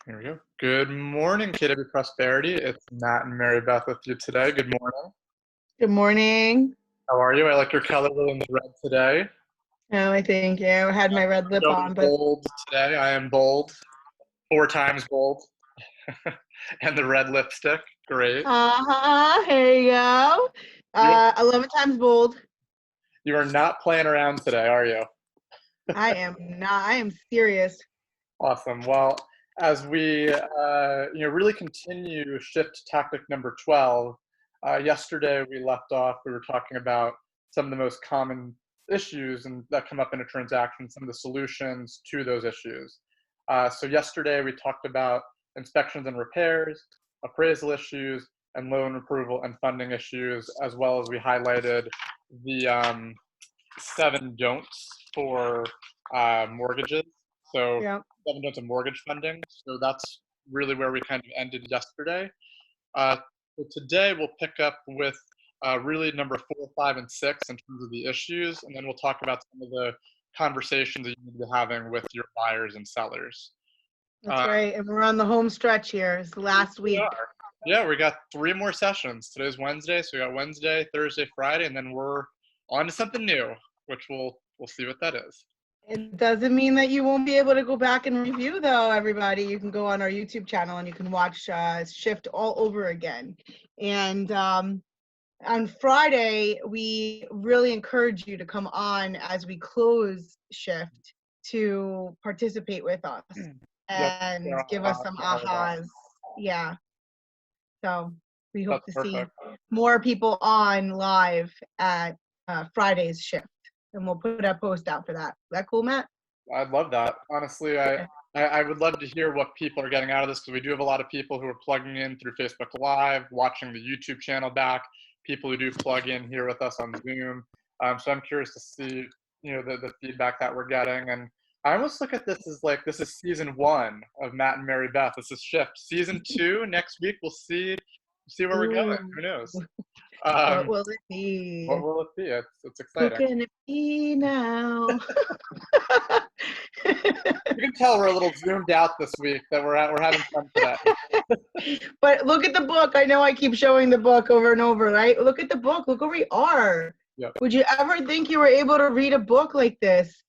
Here we go. Good morning, KW Prosperity. It's Matt and Mary Beth with you today. Good morning. Good morning. How are you? I like your color in the red today. Oh, I thank you. I had my red lip Going on, but bold today. I am bold, 4 times bold, and the red lipstick. Great. here you go. You 11 times bold. you are not playing around today, are you? I am not. I am serious. Awesome. Well, as we really continue shift tactic number 12. Yesterday we left off. We were talking about some of the most common issues and that come up in a transaction, some of the solutions to those issues. So yesterday we talked about inspections and repairs, appraisal issues, and loan approval and funding issues, as well as we highlighted the 7 don'ts for mortgages. So Yeah. 7 don'ts of mortgage funding. So that's really where we kind of ended yesterday. So today we'll pick up with really number 4, 5, and 6 in terms of the issues, and then we'll talk about some of the conversations that you need to be having with your buyers and sellers. That's right. And we're on the home stretch here. It's the last We week. are. Yeah, we got 3 more sessions. Today's Wednesday, so we got Wednesday, Thursday, Friday, and then we're on to something new, which we'll see what that is. It doesn't mean that you won't be able to go back and review, though, everybody. You can go on our YouTube channel and you can watch Shift all over again. And on Friday, we really encourage you to come on as we close Shift to participate with us and give us some ahas. Yeah. So we hope to see more people on live at Friday's Shift. And we'll put a post out for that. Is that cool, Matt? I'd love that. Honestly, I would love to hear what people are getting out of this, because we do have a lot of people who are plugging in through Facebook Live, watching the YouTube channel back, people who do plug in here with us on Zoom. So I'm curious to see, the feedback that we're getting. And I almost look at this as like this is season 1 of Matt and Mary Beth. This is Shift. Season 2 next week. We'll see where we're going. Who knows? What will it be? What will it be? It's exciting. Who can it be now? You can tell we're a little zoomed out this week, that we're having fun today. But look at the book. I know I keep showing the book over and over, right? Look at the book. Look where we are. Yep. Would you ever think you were able to read a book like this?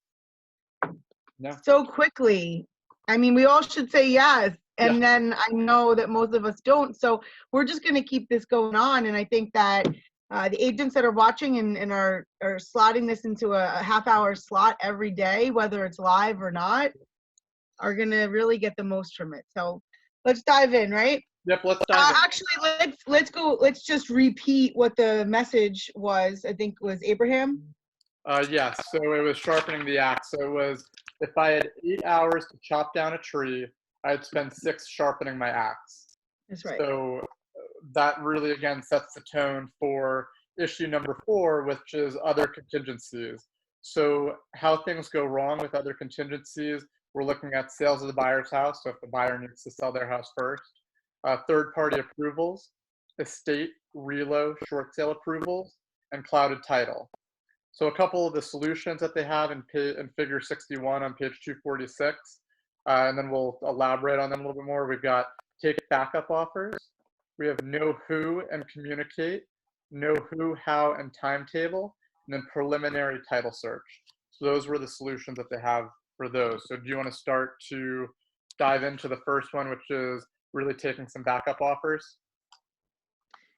No. So quickly? I mean, we all should say yes. And then I know that most of us don't. So we're just going to keep this going on. And I think that the agents that are watching and are slotting this into a half-hour slot every day, whether it's live or not, are going to really get the most from it. So let's dive in, right? Yep, let's dive in. Actually, let's go. Let's just repeat what the message was. I think it was Abraham. Yes, so it was sharpening the axe. So it was, if I had 8 hours to chop down a tree, I'd spend 6 sharpening my axe. That's right. So that really, again, sets the tone for issue number 4, which is other contingencies. So how things go wrong with other contingencies, we're looking at sales of the buyer's house, so if the buyer needs to sell their house first, third-party approvals, estate, relo, short sale approvals, and clouded title. So a couple of the solutions that they have in figure 61 on page 246, and then we'll elaborate on them a little bit more. We've got take backup offers. We have know who and communicate, know who, how, and timetable, and then preliminary title search. So those were the solutions that they have for those. So do you want to start to dive into the first one, which is really taking some backup offers?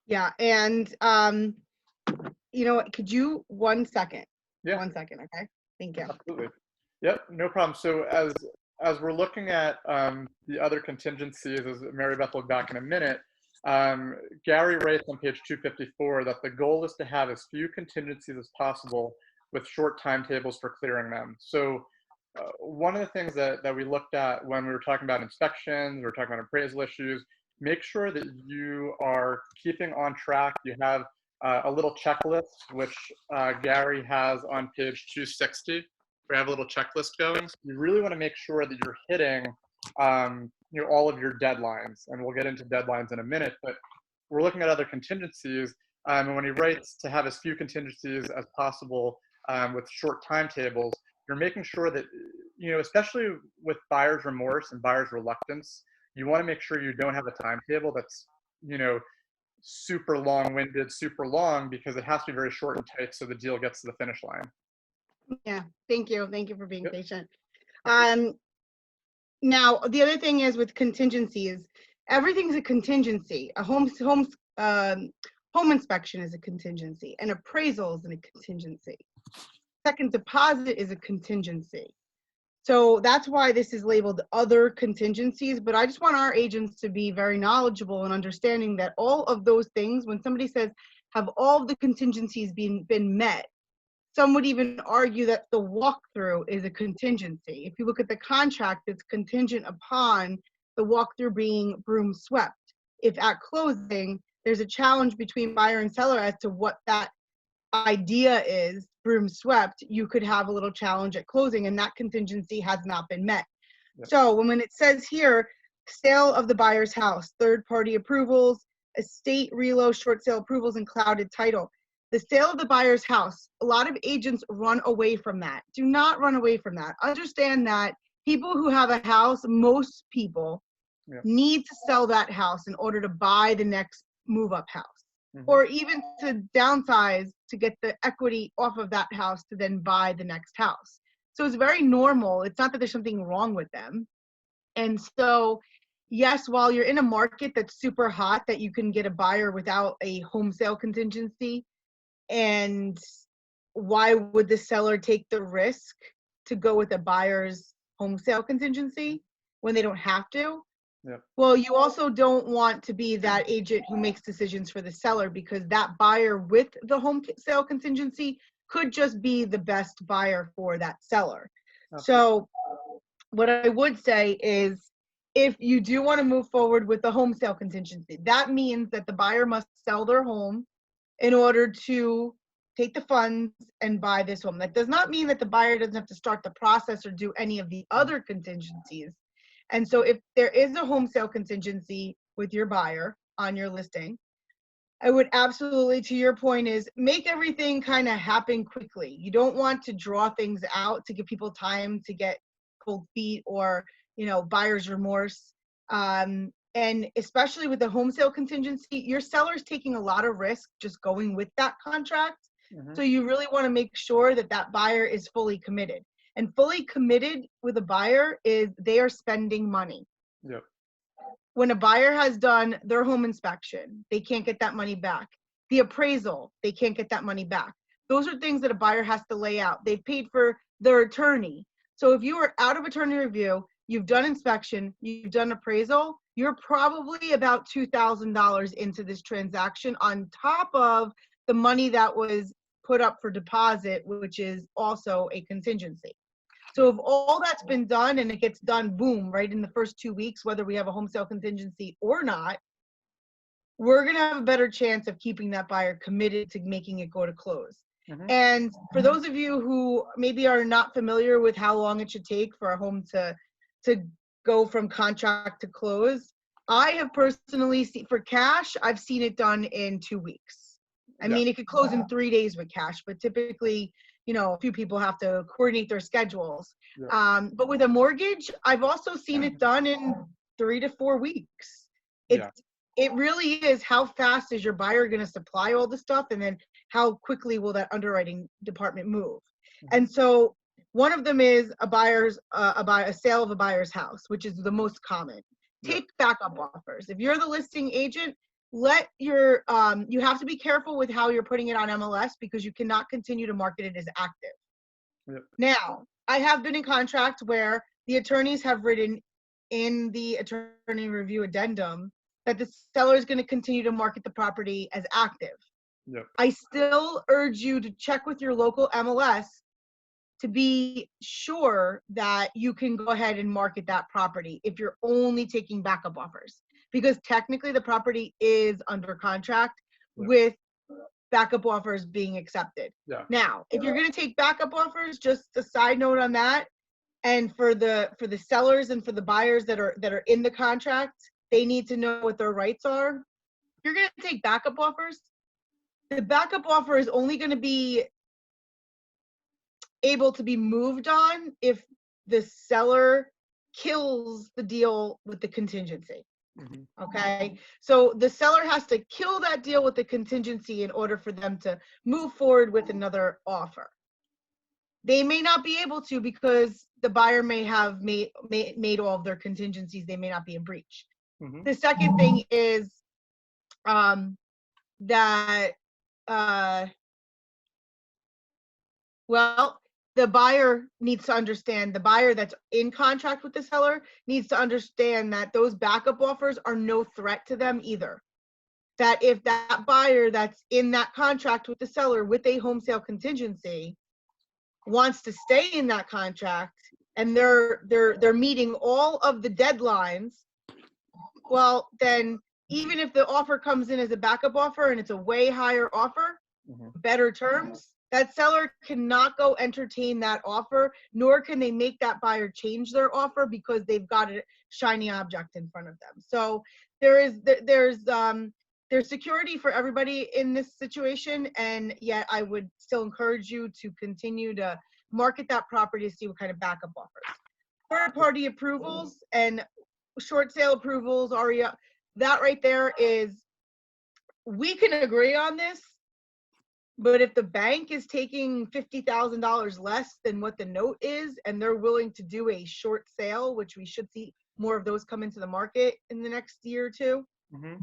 Yeah, and could you 1 second? Yeah. 1 second, okay? Thank you. Absolutely. Yep, no problem. So as we're looking at the other contingencies, as Mary Beth will be back in a minute, Gary writes on page 254 that the goal is to have as few contingencies as possible with short timetables for clearing them. So one of the things that we looked at when we were talking about inspections, we were talking about appraisal issues, make sure that you are keeping on track. You have a little checklist, which Gary has on page 260. We have a little checklist going. So you really want to make sure that you're hitting all of your deadlines, and we'll get into deadlines in a minute, but we're looking at other contingencies, and when he writes to have as few contingencies as possible with short timetables, you're making sure that, especially with buyer's remorse and buyer's reluctance, you want to make sure you don't have a timetable that's, you know, super long-winded, super long, because it has to be very short and tight so the deal gets to the finish line. Yeah, thank you. Thank you for being Yep. patient. Now the other thing is with contingencies, everything's a contingency. A home inspection is a contingency. An appraisal is a contingency. Second deposit is a contingency. So that's why this is labeled other contingencies. But I just want our agents to be very knowledgeable and understanding that all of those things, when somebody says, have all of the contingencies been met, some would even argue that the walkthrough is a contingency. If you look at the contract, it's contingent upon the walkthrough being broom swept. If at closing, there's a challenge between buyer and seller as to what that idea is, broom swept, you could have a little challenge at closing, and that contingency has not been met. Yep. So when it says here, sale of the buyer's house, third-party approvals, estate relo, short sale approvals, and clouded title. The sale of the buyer's house, a lot of agents run away from that. Do not run away from that. Understand that people who have a house, most people need to sell that house in order to buy the next move-up house. Or even to downsize to get the equity off of that house to then buy the next house. So it's very normal. It's not that there's something wrong with them. And so, yes, while you're in a market that's super hot, that you can get a buyer without a home sale contingency, and why would the seller take the risk to go with a buyer's home sale contingency when they don't have to? Yeah. Well, you also don't want to be that agent who makes decisions for the seller, because that buyer with the home sale contingency could just be the best buyer for that seller. Okay. So what I would say is, if you do want to move forward with the home sale contingency, that means that the buyer must sell their home in order to take the funds and buy this home. That does not mean that the buyer doesn't have to start the process or do any of the other contingencies. And so if there is a home sale contingency with your buyer on your listing, I would absolutely, to your point, is make everything kind of happen quickly. You don't want to draw things out to give people time to get cold feet or, you know, buyer's remorse. And especially with the home sale contingency, your seller's taking a lot of risk just going with that contract. So you really want to make sure that that buyer is fully committed. And fully committed with a buyer is they are spending money. Yep. When a buyer has done their home inspection, they can't get that money back. The appraisal, they can't get that money back. Those are things that a buyer has to lay out. They've paid for their attorney. So if you are out of attorney review, you've done inspection, you've done appraisal, you're probably about $2,000 into this transaction on top of the money that was put up for deposit, which is also a contingency. So if all that's been done and it gets done, boom, right in the first 2 weeks, whether we have a home sale contingency or not, we're going to have a better chance of keeping that buyer committed to making it go to close. And for those of you who maybe are not familiar with how long it should take for a home to go from contract to close, I have personally seen, for cash, I've seen it done in 2 weeks. I mean, it could close in 3 days with cash, but typically, you know, a few people have to coordinate their schedules. But with a mortgage, I've also seen it done in 3 to 4 weeks. It really is, how fast is your buyer going to supply all the stuff, and then how quickly will that underwriting department move? And so one of them is a sale of a buyer's house, which is the most common. Take backup offers. If you're the listing agent, let your you have to be careful with how you're putting it on MLS, because you cannot continue to market it as active. Now, I have been in contract where the attorneys have written in the attorney review addendum that the seller is going to continue to market the property as active. I still urge you to check with your local MLS to be sure that you can go ahead and market that property if you're only taking backup offers, because technically the property is under contract with backup offers being accepted. Now, if you're going to take backup offers, just a side note on that, and for the sellers and for the buyers that are in the contract, they need to know what their rights are. If you're going to take backup offers, the backup offer is only going to be able to be moved on if the seller kills the deal with the contingency. Mhm. Okay, so the seller has to kill that deal with the contingency in order for them to move forward with another offer. They may not be able to because the buyer may have made all of their contingencies. They may not be in breach. Mhm. The second thing is that well, the buyer needs to understand, the buyer that's in contract with the seller needs to understand that those backup offers are no threat to them either. That if that buyer that's in that contract with the seller with a home sale contingency wants to stay in that contract and they're meeting all of the deadlines, well, then even if the offer comes in as a backup offer and it's a way higher offer, Mhm. better terms, that seller cannot go entertain that offer, nor can they make that buyer change their offer because they've got a shiny object in front of them. So there's security for everybody in this situation, and yet I would still encourage you to continue to market that property to see what kind of backup offers. Third-party approvals and short sale approvals, REO, that right there is, we can agree on this, but if the bank is taking $50,000 less than what the note is, and they're willing to do a short sale, which we should see more of those come into the market in the next year or two, Mhm.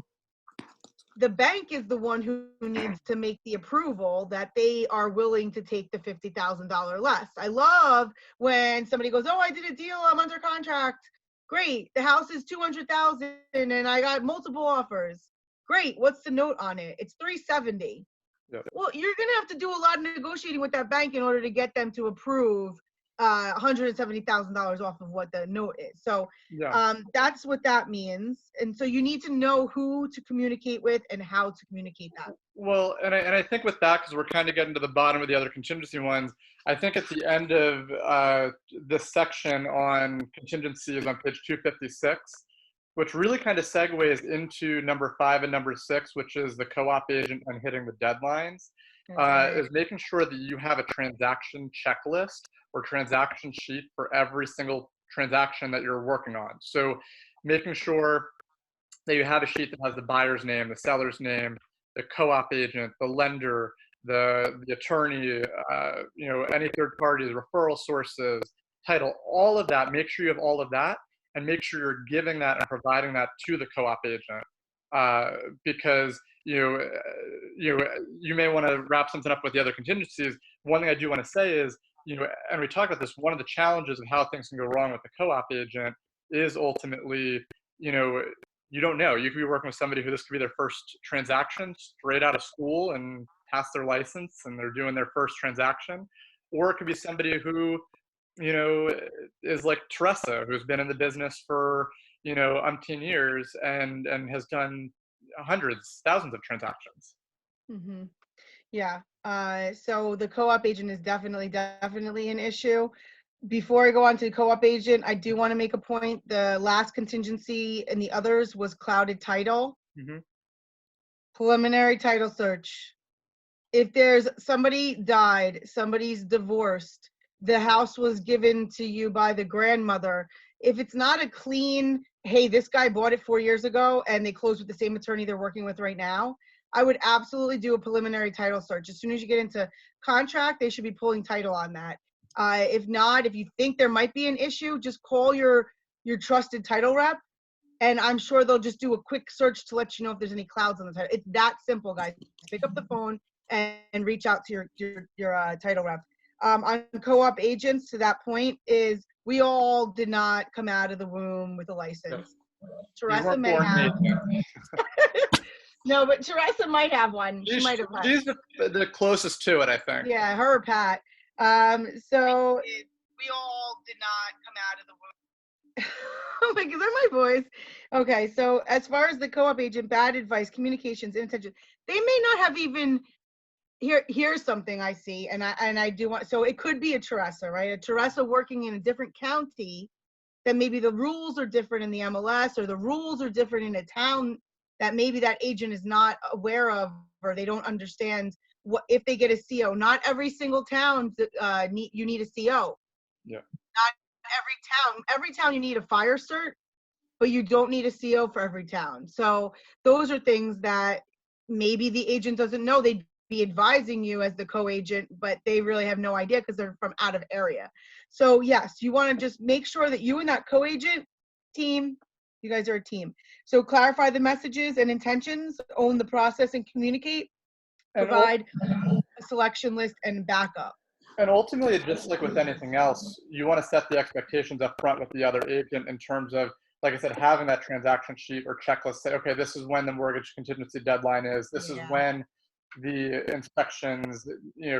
the bank is the one who needs to make the approval that they are willing to take the $50,000 less. I love when somebody goes, "Oh, I did a deal, I'm under contract. Great, the house is 200,000 and I got multiple offers. Great, what's the note on it? It's 370. Yeah. Well, you're going to have to do a lot of negotiating with that bank in order to get them to approve $170,000 off of what the note is. So Yeah. that's what that means. And so you need to know who to communicate with and how to communicate that. Well, and I think with that, because we're kind of getting to the bottom of the other contingency ones, I think at the end of this section on contingencies on page 256, which really kind of segues into number 5 and number 6, which is the co-op agent and hitting the deadlines, Right. is making sure that you have a transaction checklist or transaction sheet for every single transaction that you're working on. So making sure that you have a sheet that has the buyer's name, the seller's name, the co-op agent, the lender, the attorney, any third parties, referral sources, title, all of that. Make sure you have all of that, and make sure you're giving that and providing that to the co-op agent, because you may want to wrap something up with the other contingencies. One thing I do want to say is, and we talked about this, one of the challenges of how things can go wrong with the co-op agent is ultimately, you don't know. You could be working with somebody who this could be their first transaction straight out of school and pass their license and they're doing their first transaction. Or it could be somebody who, is like Teresa, who's been in the business for, umpteen years and has done hundreds, thousands of transactions. Mm-hmm. Yeah. So the co-op agent is definitely an issue. Before I go on to the co-op agent, I do want to make a point. The last contingency and the others was clouded title. Mm-hmm. Preliminary title search. If there's somebody died, somebody's divorced, the house was given to you by the grandmother. If it's not a clean, hey, this guy bought it 4 years ago and they closed with the same attorney they're working with right now, I would absolutely do a preliminary title search. As soon as you get into contract, they should be pulling title on that. If not, if you think there might be an issue, just call your trusted title rep, and I'm sure they'll just do a quick search to let you know if there's any clouds on the title. It's that simple, guys. Pick up the phone and reach out to your title rep. On co-op agents, to that point, is we all did not come out of the womb with a license. You Teresa weren't may born have. naked. No, but Teresa might have one. She might have had. She's the closest to it, I think. Yeah, her or Pat. So we all did not come out of the womb. Oh my God, is that my voice? Okay, so as far as the co-op agent, bad advice, communications, inattention, they may not have even. Here's something I see, and I do want. So it could be a Teresa, right? A Teresa working in a different county, that maybe the rules are different in the MLS, or the rules are different in a town that maybe that agent is not aware of, or they don't understand what if they get a CO. Not every single town you need a CO. Yeah. Not every town you need a fire cert, but you don't need a CO for every town. So those are things that maybe the agent doesn't know. They'd be advising you as the co-agent, but they really have no idea because they're from out of area. So yes, you want to just make sure that you and that co-agent team, you guys are a team. So clarify the messages and intentions, own the process and communicate, And provide a selection list and backup. And ultimately, just like with anything else, you want to set the expectations up front with the other agent in terms of, like I said, having that transaction sheet or checklist. Say, okay, this is when the mortgage contingency deadline is. This is Yeah. when the inspections,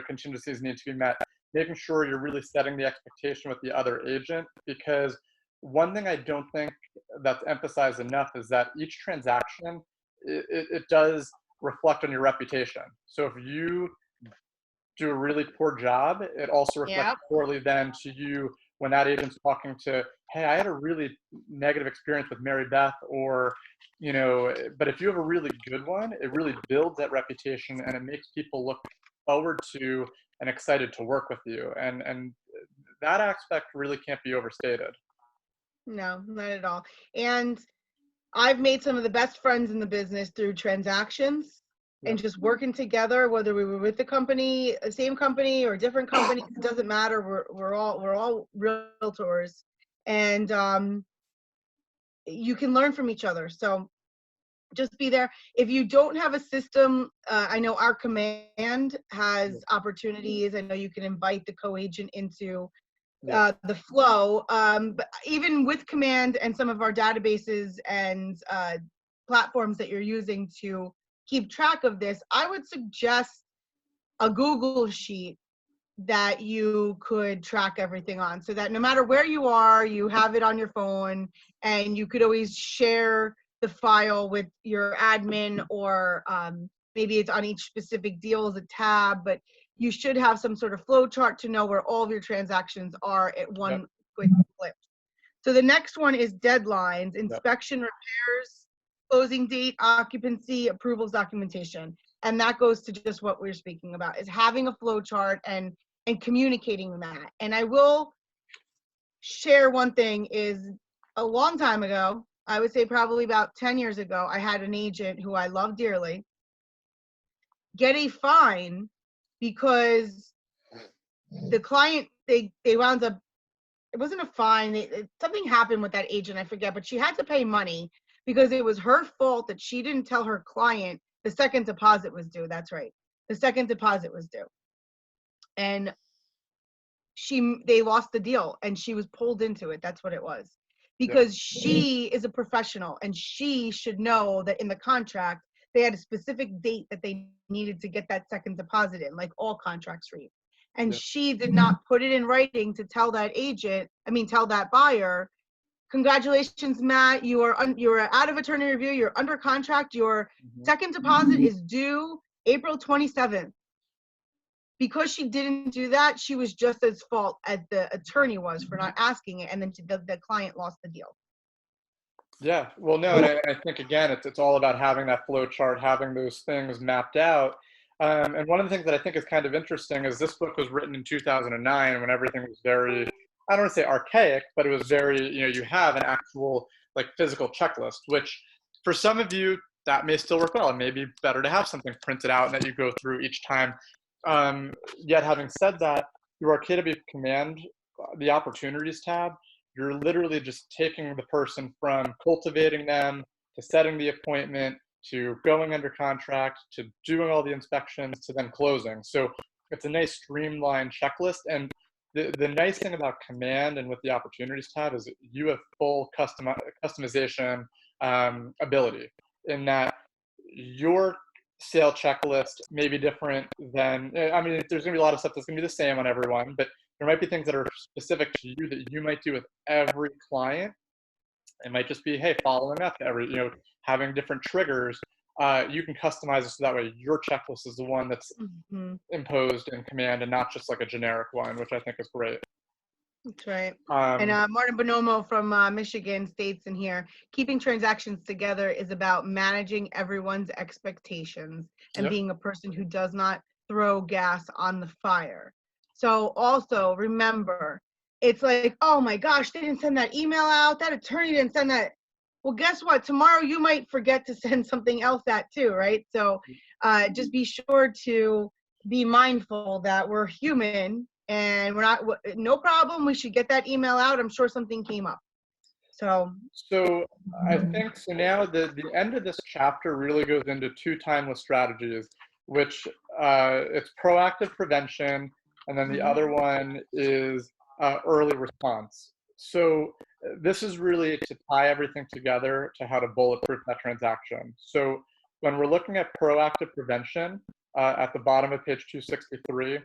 contingencies need to be met. Making sure you're really setting the expectation with the other agent, because one thing I don't think that's emphasized enough is that each transaction, it does reflect on your reputation. So if you do a really poor job, it also reflects Yep. poorly then to you when that agent's talking to, hey, I had a really negative experience with Mary Beth, or, but if you have a really good one, it really builds that reputation and it makes people look forward to and excited to work with you. And that aspect really can't be overstated. No, not at all. And I've made some of the best friends in the business through transactions and Yep. just working together, whether we were with the company, same company or different companies, it doesn't matter. We're all realtors, and you can learn from each other. So just be there. If you don't have a system, I know our command has opportunities. I know you can invite the co-agent into Yep. the flow. But even with command and some of our databases and platforms that you're using to keep track of this, I would suggest a Google sheet that you could track everything on, so that no matter where you are, you have it on your phone and you could always share the file with your admin, or maybe it's on each specific deal as a tab, but you should have some sort of flow chart to know where all of your transactions are at Yep. one quick clip. So the next one is deadlines, Yep. inspection, repairs, closing date, occupancy, approvals, documentation. And that goes to just what we're speaking about, is having a flow chart and communicating that. And I will share one thing is, a long time ago, I would say probably about 10 years ago, I had an agent who I love dearly get a fine because the client, they wound up, it wasn't a fine, something happened with that agent, I forget, but she had to pay money because it was her fault that she didn't tell her client the second deposit was due. That's right, the second deposit was due, and they lost the deal and she was pulled into it. That's what it was, Yep. because she is a professional and she should know that in the contract they had a specific date that they needed to get that second deposit in, like all contracts read. And Yep. she did not put it in writing to tell that tell that buyer, congratulations, Matt, you're out of attorney review, you're under contract, your Mhm. second deposit is due April 27th. Because she didn't do that, she was just as fault as the attorney was for not asking it, and then the client lost the deal. Yeah, well, no, and I think again, it's all about having that flow chart, having those things mapped out. And one of the things that I think is kind of interesting is this book was written in 2009 when everything was very, I don't want to say archaic, but it was very, you have an actual like physical checklist, which for some of you that may still work well. It may be better to have something printed out and that you go through each time. Yet having said that, your Arcada command, the opportunities tab, you're literally just taking the person from cultivating them to setting the appointment to going under contract to doing all the inspections to then closing. So it's a nice streamlined checklist. And the nice thing about command and with the opportunities tab is you have full customization ability, in that your sale checklist may be different than, I mean, there's going to be a lot of stuff that's going to be the same on everyone, but there might be things that are specific to you that you might do with every client. It might just be, hey, following up every, having different triggers. You can customize it so that way your checklist is the one that's Mm-hmm. imposed in command and not just like a generic one, which I think is great. That's right. And Um, Martin Bonomo from Michigan states in here, keeping transactions together is about managing everyone's expectations and yep. being a person who does not throw gas on the fire. So also remember, it's like, oh my gosh, they didn't send that email out. That attorney didn't send that. Well, guess what? Tomorrow you might forget to send something else out too, right? So just be sure to be mindful that we're human and we're not, no problem. We should get that email out. I'm sure something came up. So I think so now the end of this chapter really goes into two timeless strategies, which it's proactive prevention, and then the other one is early response. So this is really to tie everything together to how to bulletproof that transaction. So when we're looking at proactive prevention, at the bottom of page 263,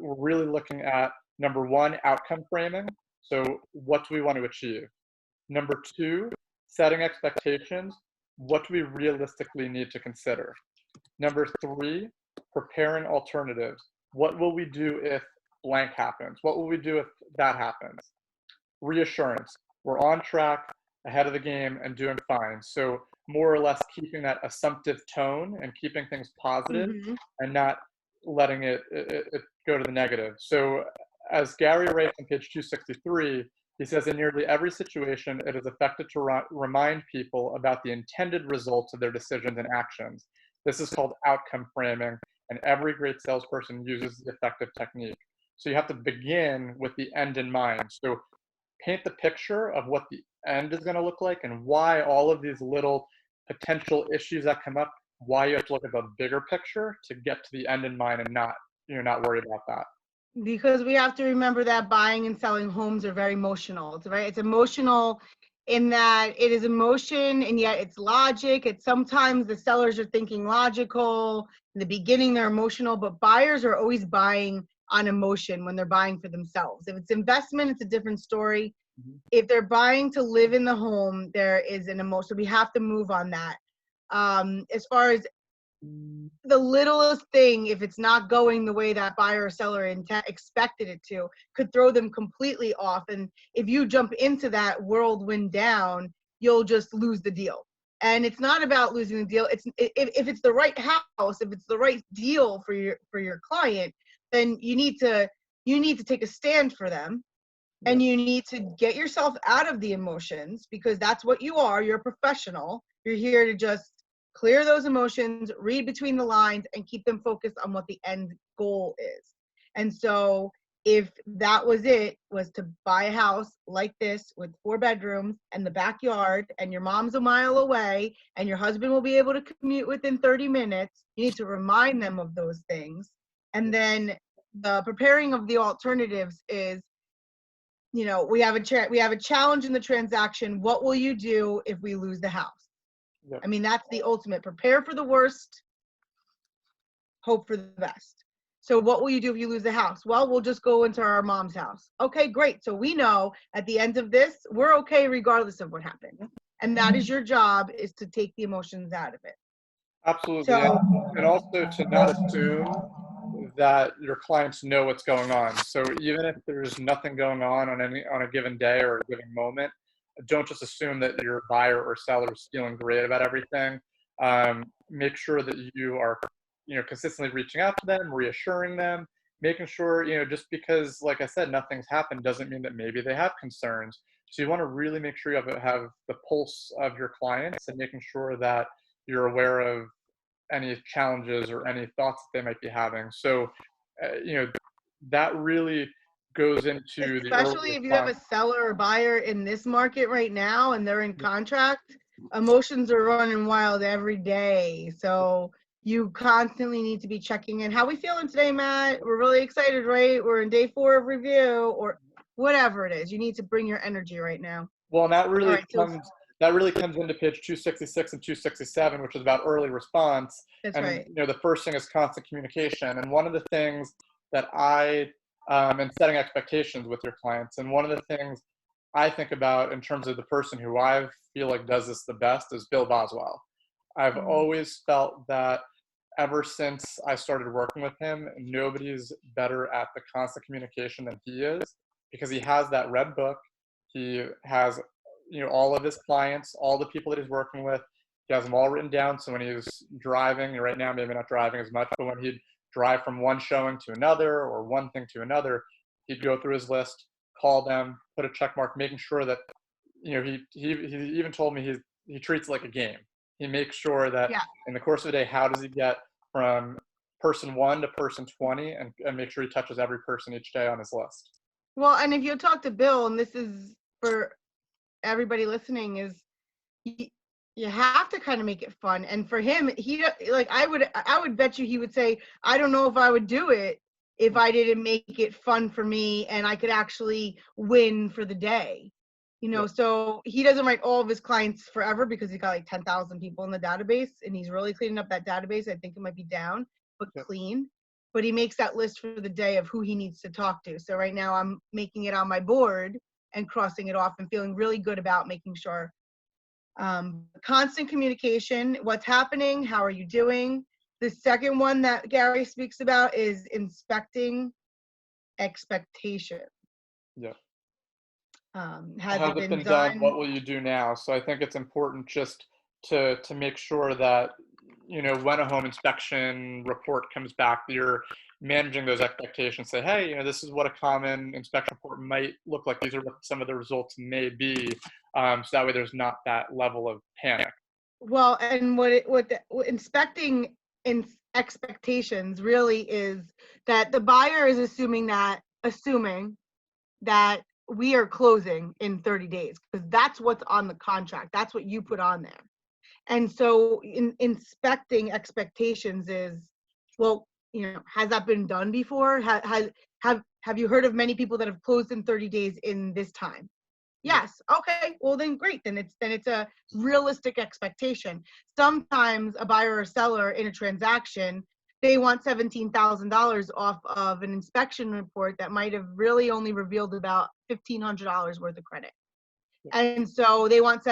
we're really looking at number one, outcome framing. So what do we want to achieve? Number two, setting expectations. What do we realistically need to consider? Number three, preparing alternatives. What will we do if blank happens? What will we do if that happens? Reassurance. We're on track, ahead of the game, and doing fine. So more or less keeping that assumptive tone and keeping things positive and not letting it go to the negative. So as Gary writes on page 263, he says, in nearly every situation, it is effective to remind people about the intended results of their decisions and actions. This is called outcome framing, and every great salesperson uses the effective technique. So you have to begin with the end in mind. So paint the picture of what the end is going to look like and why all of these little potential issues that come up, why you have to look at the bigger picture to get to the end in mind and not worry about that. Because we have to remember that buying and selling homes are very emotional, right? It's emotional in that it is emotion and yet it's logic. It's sometimes the sellers are thinking logical. In the beginning, they're emotional, but buyers are always buying on emotion when they're buying for themselves. If it's investment, it's a different story. If they're buying to live in the home, there is an emotion. So we have to move on that. As far as the littlest thing, if it's not going the way that buyer or seller expected it to, could throw them completely off. And if you jump into that whirlwind down, you'll just lose the deal. And it's not about losing the deal. It's if it's the right house, if it's the right deal for your client, then you need to take a stand for them. And you need to get yourself out of the emotions, because that's what you are. You're a professional. You're here to just clear those emotions, read between the lines, and keep them focused on what the end goal is. And so if that was to buy a house like this with 4 bedrooms and the backyard, and your mom's a mile away and your husband will be able to commute within 30 minutes, you need to remind them of those things. And then the preparing of the alternatives is, we have a challenge in the transaction. What will you do if we lose the house? Yep. I mean, that's the ultimate. Prepare for the worst, hope for the best. So what will you do if you lose the house? Well, we'll just go into our mom's house. Okay, great. So we know at the end of this, we're okay regardless of what happened. And that is your job, is to take the emotions out of it. Absolutely. So, and also to not assume that your clients know what's going on. So even if there's nothing going on a given day or a given moment, don't just assume that your buyer or seller is feeling great about everything. Make sure that you are, consistently reaching out to them, reassuring them, making sure, just because, like I said, nothing's happened doesn't mean that maybe they have concerns. So you want to really make sure you have the pulse of your clients and making sure that you're aware of any challenges or any thoughts that they might be having. So, that really goes into especially if you have a seller or buyer in this market right now and they're in contract, emotions are running wild every day. So you constantly need to be checking in. How we feeling today, Matt? We're really excited, right? We're in day 4 of review, or whatever it is. You need to bring your energy right now. Well, and that really comes into page 266 and 267, which is about early response. That's and, right. The first thing is constant communication. And one of the things that and setting expectations with your clients. And one of the things I think about in terms of the person who I feel like does this the best is Bill Boswell. I've always felt that ever since I started working with him, nobody's better at the constant communication than he is, because he has that red book. He has, all of his clients, all the people that he's working with, he has them all written down. So when he's driving, right now maybe not driving as much, but when he'd drive from one showing to another or one thing to another, he'd go through his list, call them, put a check mark, making sure that, he even told me he treats it like a game. He makes sure that Yeah. in the course of the day, how does he get from person 1 to person 20, and make sure he touches every person each day on his list. Well, and if you talk to Bill, and this is for everybody listening, is you have to kind of make it fun. And for him, I would bet you he would say, I don't know if I would do it if I didn't make it fun for me and I could actually win for the day. Yeah. So he doesn't write all of his clients forever because he's got like 10,000 people in the database and he's really cleaning up that database. I think it might be down, but Yeah. clean. But he makes that list for the day of who he needs to talk to. So right now I'm making it on my board and crossing it off and feeling really good about making sure. Constant communication, what's happening, how are you doing? The second one that Gary speaks about is inspecting expectation. Yeah. Has Has it it been been done? What done? will you do now? So I think it's important just to make sure that, when a home inspection report comes back, you're managing those expectations. Say, hey, this is what a common inspection report might look like. These are what some of the results may be. So that way there's not that level of panic. Well, and what inspecting in expectations really is that the buyer is assuming that we are closing in 30 days because that's what's on the contract. That's what you put on there. And so inspecting expectations is, well, has that been done before? Have you heard of many people that have closed in 30 days in this time? Yes. Okay. Well, then great. Then it's a realistic expectation. Sometimes a buyer or seller in a transaction, they want $17,000 off of an inspection report that might have really only revealed about $1,500 worth of credit. And so they want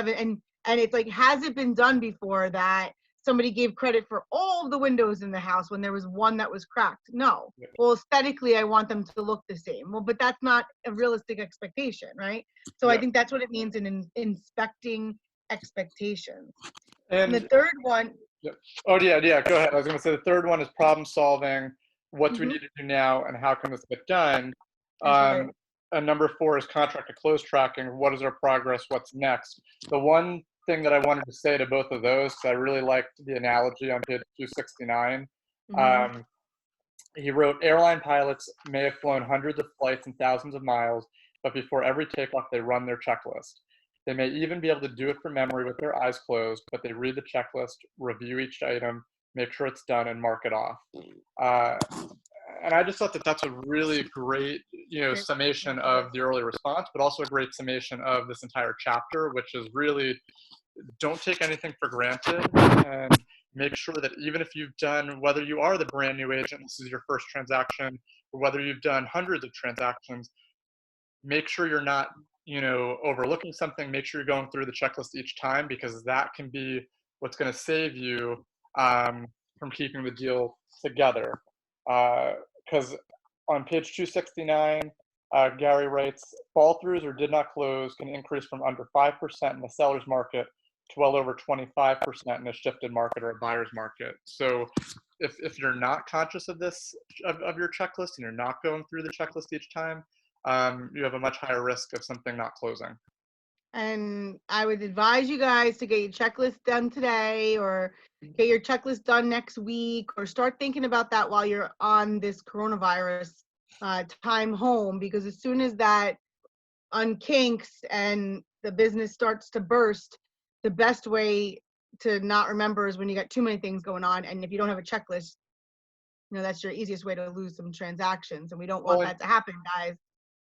and it's like, has it been done before that somebody gave credit for all of the windows in the house when there was one that was cracked? No. Well, aesthetically, I want them to look the same. Well, but that's not a realistic expectation, right? So I think that's what it means in inspecting expectations. And the And third one. oh yeah, go ahead. I was going to say the third one is problem solving. What do we Mhm, need to do now, and how can this get done? that's right. And number 4 is contract to close tracking. What is our progress? What's next? The one thing that I wanted to say to both of those, because I really liked the analogy on page 269. Mhm. Um, he wrote, airline pilots may have flown hundreds of flights and thousands of miles, but before every takeoff, they run their checklist. They may even be able to do it from memory with their eyes closed, but they read the checklist, review each item, make sure it's done, and mark it off. Uh, and I just thought that that's a really great, summation of the early response, but also a great summation of this entire chapter, which is really, don't take anything for granted, and make sure that even if you've done, whether you are the brand new agent, this is your first transaction, or whether you've done hundreds of transactions, make sure you're not, overlooking something. Make sure you're going through the checklist each time, because that can be what's going to save you from keeping the deal together. Because on page 269, Gary writes, fall throughs or did not close can increase from under 5% in the seller's market to well over 25% in a shifted market or a buyer's market. So if you're not conscious of this, of your checklist, and you're not going through the checklist each time, you have a much higher risk of something not closing. And I would advise you guys to get your checklist done today or get your checklist done next week, or start thinking about that while you're on this coronavirus time home, because as soon as that unkinks and the business starts to burst, the best way to not remember is when you got too many things going on. And if you don't have a checklist, that's your easiest way to lose some transactions. And we don't want Well, that to happen, guys.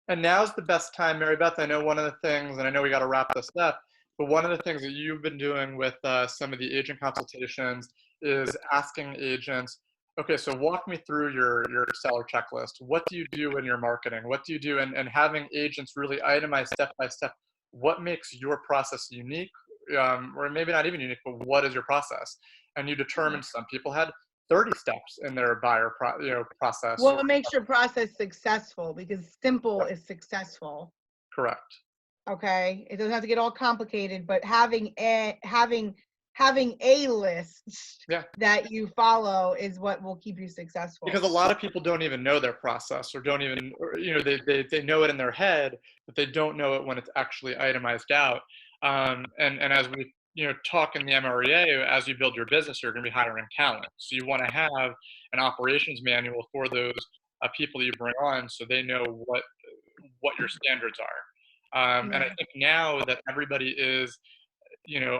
and now's the best time, Mary Beth. I know one of the things, and I know we got to wrap this up, but one of the things that you've been doing with some of the agent consultations is asking agents, okay, so walk me through your seller checklist. What do you do in your marketing? What do you do? And having agents really itemize step by step what makes your process unique, or maybe not even unique, but what is your process? And you determine some people had 30 steps in their buyer process. What makes your process successful? Because simple is successful. Correct. Okay, it doesn't have to get all complicated, but having having a list Yeah. that you follow is what will keep you successful. Because a lot of people don't even know their process, or don't even, or, they know it in their head, but they don't know it when it's actually itemized out. And as we talk in the MREA, as you build your business, you're going to be hiring talent. So you want to have an operations manual for those people you bring on, so they know what your standards are. And I Yeah. think now that everybody is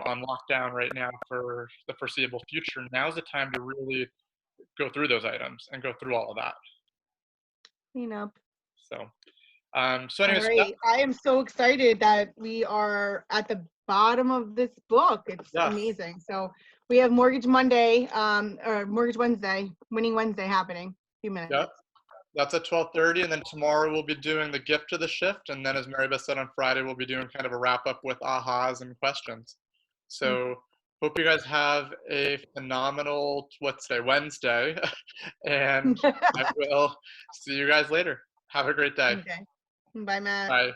on lockdown right now for the foreseeable future, now's the time to really go through those items and go through all of that. Clean up. So All anyways, right. I am so excited that we are at the bottom of this book. It's yes, amazing. So we have Mortgage Monday, or Mortgage Wednesday, Winning Wednesday happening. A few minutes. yep. That's at 12:30, and then tomorrow we'll be doing the gift to the shift, and then as Mary Beth said, on Friday we'll be doing kind of a wrap up with ahas and questions. So hope you guys have a phenomenal, what's today, Wednesday, and I will see you guys later. Have a great day. Okay. Bye, Matt. Bye.